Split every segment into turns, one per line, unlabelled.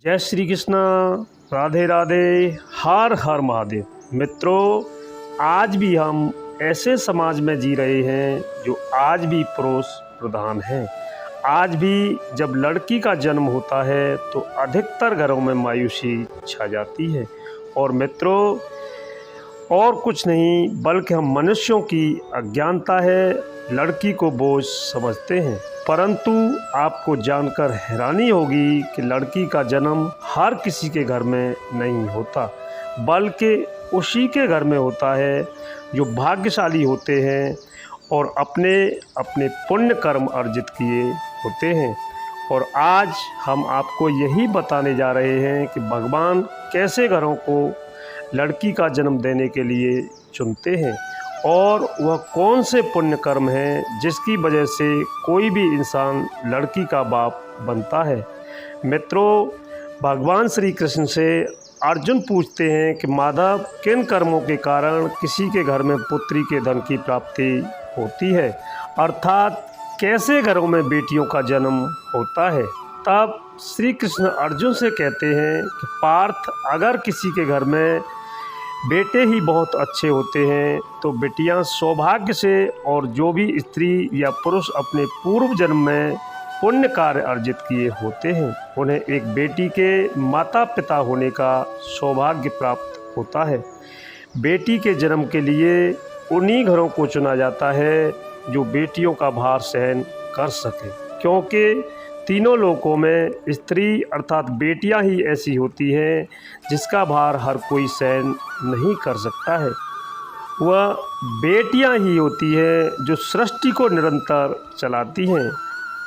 जय श्री कृष्णा। राधे राधे। हर हर महादेव। मित्रों, आज भी हम ऐसे समाज में जी रहे हैं जो आज भी पुरुष प्रधान है। आज भी जब लड़की का जन्म होता है तो अधिकतर घरों में मायूसी छा जाती है। और मित्रों, और कुछ नहीं बल्कि हम मनुष्यों की अज्ञानता है, लड़की को बोझ समझते हैं। परंतु आपको जानकर हैरानी होगी कि लड़की का जन्म हर किसी के घर में नहीं होता, बल्कि उसी के घर में होता है जो भाग्यशाली होते हैं और अपने अपने पुण्य कर्म अर्जित किए होते हैं। और आज हम आपको यही बताने जा रहे हैं कि भगवान कैसे घरों को लड़की का जन्म देने के लिए चुनते हैं और वह कौन से पुण्य कर्म हैं जिसकी वजह से कोई भी इंसान लड़की का बाप बनता है। मित्रों, भगवान श्री कृष्ण से अर्जुन पूछते हैं कि माधव, किन कर्मों के कारण किसी के घर में पुत्री के धन की प्राप्ति होती है, अर्थात कैसे घरों में बेटियों का जन्म होता है। तब श्री कृष्ण अर्जुन से कहते हैं कि पार्थ, अगर किसी के घर में बेटे ही बहुत अच्छे होते हैं तो बेटियां सौभाग्य से, और जो भी स्त्री या पुरुष अपने पूर्व जन्म में पुण्य कार्य अर्जित किए होते हैं उन्हें एक बेटी के माता पिता होने का सौभाग्य प्राप्त होता है। बेटी के जन्म के लिए उन्हीं घरों को चुना जाता है जो बेटियों का भार सहन कर सके, क्योंकि तीनों लोकों में स्त्री अर्थात बेटियां ही ऐसी होती हैं जिसका भार हर कोई सहन नहीं कर सकता है। वह बेटियां ही होती हैं जो सृष्टि को निरंतर चलाती हैं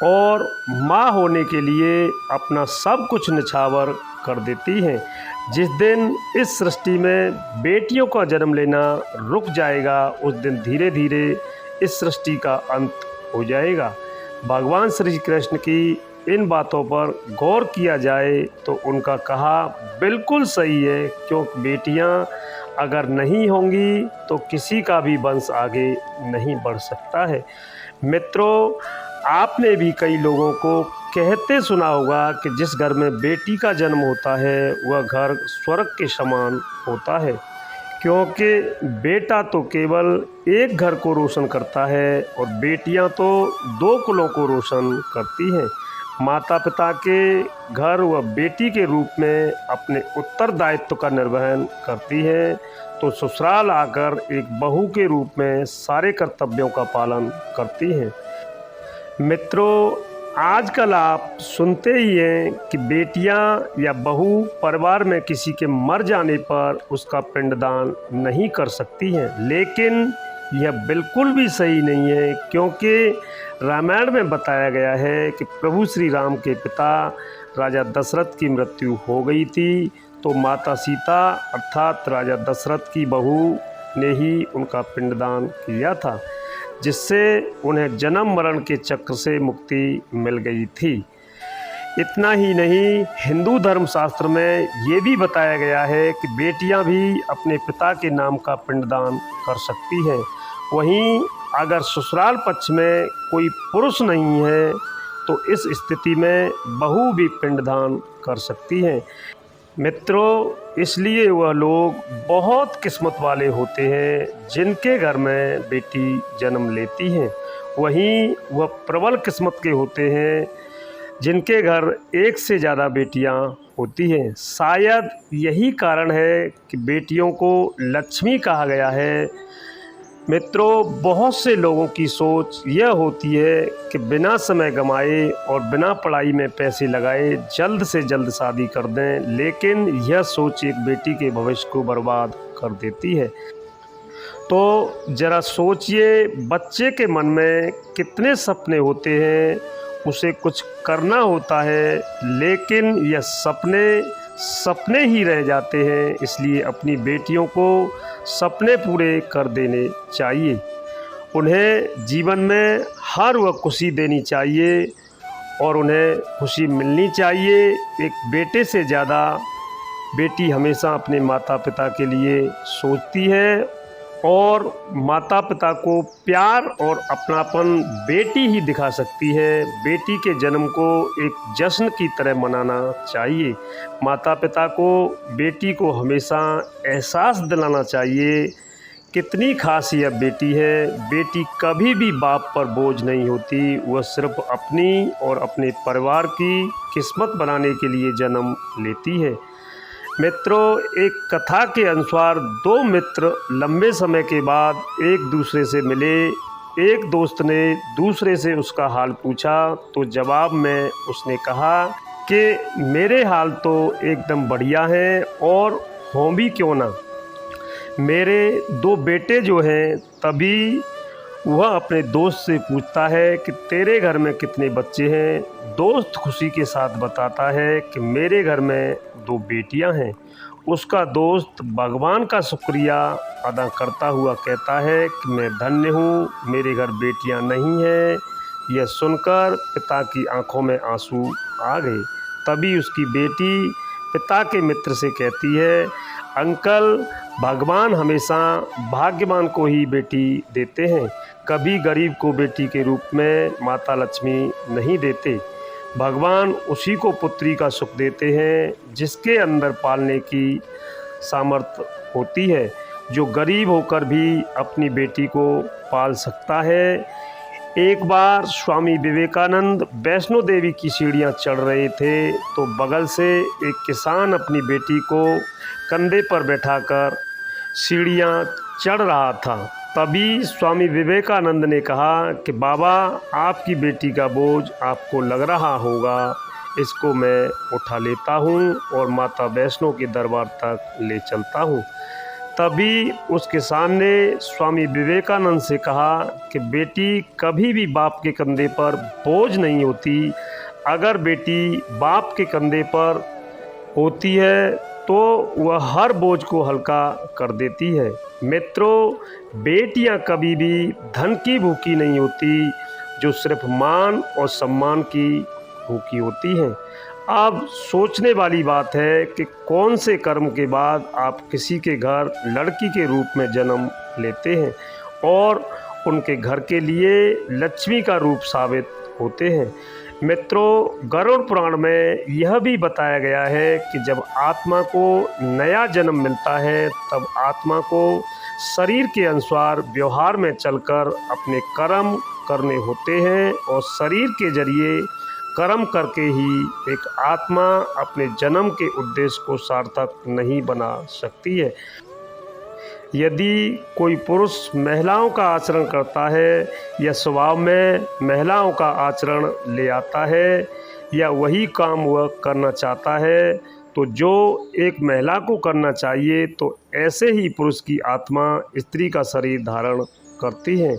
और माँ होने के लिए अपना सब कुछ निछावर कर देती हैं। जिस दिन इस सृष्टि में बेटियों का जन्म लेना रुक जाएगा, उस दिन धीरे धीरे इस सृष्टि का अंत हो जाएगा। भगवान श्री कृष्ण की इन बातों पर गौर किया जाए तो उनका कहा बिल्कुल सही है, क्योंकि बेटियां अगर नहीं होंगी तो किसी का भी वंश आगे नहीं बढ़ सकता है। मित्रों, आपने भी कई लोगों को कहते सुना होगा कि जिस घर में बेटी का जन्म होता है वह घर स्वर्ग के समान होता है, क्योंकि बेटा तो केवल एक घर को रोशन करता है और बेटियां तो दो कुलों को रोशन करती हैं। माता पिता के घर वह बेटी के रूप में अपने उत्तरदायित्व का निर्वहन करती हैं, तो ससुराल आकर एक बहू के रूप में सारे कर्तव्यों का पालन करती हैं। मित्रों, आजकल आप सुनते ही हैं कि बेटियां या बहू परिवार में किसी के मर जाने पर उसका पिंडदान नहीं कर सकती हैं, लेकिन यह बिल्कुल भी सही नहीं है, क्योंकि रामायण में बताया गया है कि प्रभु श्री राम के पिता राजा दशरथ की मृत्यु हो गई थी, तो माता सीता अर्थात राजा दशरथ की बहू ने ही उनका पिंडदान किया था, जिससे उन्हें जन्म मरण के चक्र से मुक्ति मिल गई थी। इतना ही नहीं, हिंदू धर्मशास्त्र में ये भी बताया गया है कि बेटियां भी अपने पिता के नाम का पिंडदान कर सकती हैं। वहीं अगर ससुराल पक्ष में कोई पुरुष नहीं है तो इस स्थिति में बहू भी पिंडदान कर सकती हैं। मित्रों, इसलिए वह लोग बहुत किस्मत वाले होते हैं जिनके घर में बेटी जन्म लेती हैं। वहीं वह प्रबल किस्मत के होते हैं जिनके घर एक से ज़्यादा बेटियां होती हैं। शायद यही कारण है कि बेटियों को लक्ष्मी कहा गया है। मित्रों, बहुत से लोगों की सोच यह होती है कि बिना समय गंवाए और बिना पढ़ाई में पैसे लगाए जल्द से जल्द शादी कर दें, लेकिन यह सोच एक बेटी के भविष्य को बर्बाद कर देती है। तो ज़रा सोचिए, बच्चे के मन में कितने सपने होते हैं, उसे कुछ करना होता है, लेकिन यह सपने ही रह जाते हैं। इसलिए अपनी बेटियों को सपने पूरे कर देने चाहिए। उन्हें जीवन में हर वह खुशी देनी चाहिए और उन्हें खुशी मिलनी चाहिए। एक बेटे से ज़्यादा बेटी हमेशा अपने माता पिता के लिए सोचती है और माता पिता को प्यार और अपनापन बेटी ही दिखा सकती है। बेटी के जन्म को एक जश्न की तरह मनाना चाहिए। माता पिता को बेटी को हमेशा एहसास दिलाना चाहिए कितनी खास यह बेटी है। बेटी कभी भी बाप पर बोझ नहीं होती, वह सिर्फ अपनी और अपने परिवार की किस्मत बनाने के लिए जन्म लेती है। मित्रों, एक कथा के अनुसार दो मित्र लंबे समय के बाद एक दूसरे से मिले। एक दोस्त ने दूसरे से उसका हाल पूछा तो जवाब में उसने कहा कि मेरे हाल तो एकदम बढ़िया है और हों भी क्यों ना, मेरे दो बेटे जो हैं। तभी वह अपने दोस्त से पूछता है कि तेरे घर में कितने बच्चे हैं। दोस्त खुशी के साथ बताता है कि मेरे घर में दो बेटियां हैं। उसका दोस्त भगवान का शुक्रिया अदा करता हुआ कहता है कि मैं धन्य हूँ, मेरे घर बेटियां नहीं हैं। यह सुनकर पिता की आंखों में आंसू आ गए। तभी उसकी बेटी पिता के मित्र से कहती है, अंकल, भगवान हमेशा भाग्यवान को ही बेटी देते हैं, कभी गरीब को बेटी के रूप में माता लक्ष्मी नहीं देते। भगवान उसी को पुत्री का सुख देते हैं जिसके अंदर पालने की सामर्थ्य होती है, जो गरीब होकर भी अपनी बेटी को पाल सकता है। एक बार स्वामी विवेकानंद वैष्णो देवी की सीढ़ियाँ चढ़ रहे थे तो बगल से एक किसान अपनी बेटी को कंधे पर बैठाकर सीढ़ियाँ चढ़ रहा था। तभी स्वामी विवेकानंद ने कहा कि बाबा, आपकी बेटी का बोझ आपको लग रहा होगा, इसको मैं उठा लेता हूँ और माता वैष्णो के दरबार तक ले चलता हूँ। तभी उस किसान ने स्वामी विवेकानंद से कहा कि बेटी कभी भी बाप के कंधे पर बोझ नहीं होती। अगर बेटी बाप के कंधे पर होती है तो वह हर बोझ को हल्का कर देती है। मित्रों, बेटियां कभी भी धन की भूखी नहीं होती, जो सिर्फ मान और सम्मान की भूखी होती हैं। अब सोचने वाली बात है कि कौन से कर्म के बाद आप किसी के घर लड़की के रूप में जन्म लेते हैं और उनके घर के लिए लक्ष्मी का रूप साबित होते हैं। मित्रों, गरुड़ पुराण में यह भी बताया गया है कि जब आत्मा को नया जन्म मिलता है तब आत्मा को शरीर के अनुसार व्यवहार में चलकर अपने कर्म करने होते हैं और शरीर के जरिए कर्म करके ही एक आत्मा अपने जन्म के उद्देश्य को सार्थक नहीं बना सकती है। यदि कोई पुरुष महिलाओं का आचरण करता है या स्वभाव में महिलाओं का आचरण ले आता है या वही काम वह करना चाहता है तो जो एक महिला को करना चाहिए, तो ऐसे ही पुरुष की आत्मा स्त्री का शरीर धारण करती है।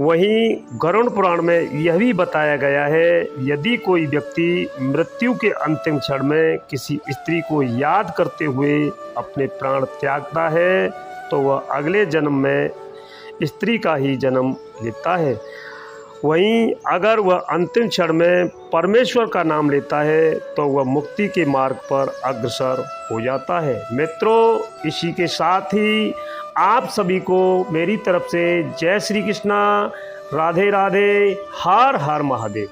वहीं गरुड़ पुराण में यह भी बताया गया है, यदि कोई व्यक्ति मृत्यु के अंतिम क्षण में किसी स्त्री को याद करते हुए अपने प्राण त्यागता है तो वह अगले जन्म में स्त्री का ही जन्म लेता है। वहीं अगर वह अंतिम क्षण में परमेश्वर का नाम लेता है तो वह मुक्ति के मार्ग पर अग्रसर हो जाता है। मित्रों, इसी के साथ ही आप सभी को मेरी तरफ से जय श्री कृष्णा, राधे राधे, हर हर महादेव।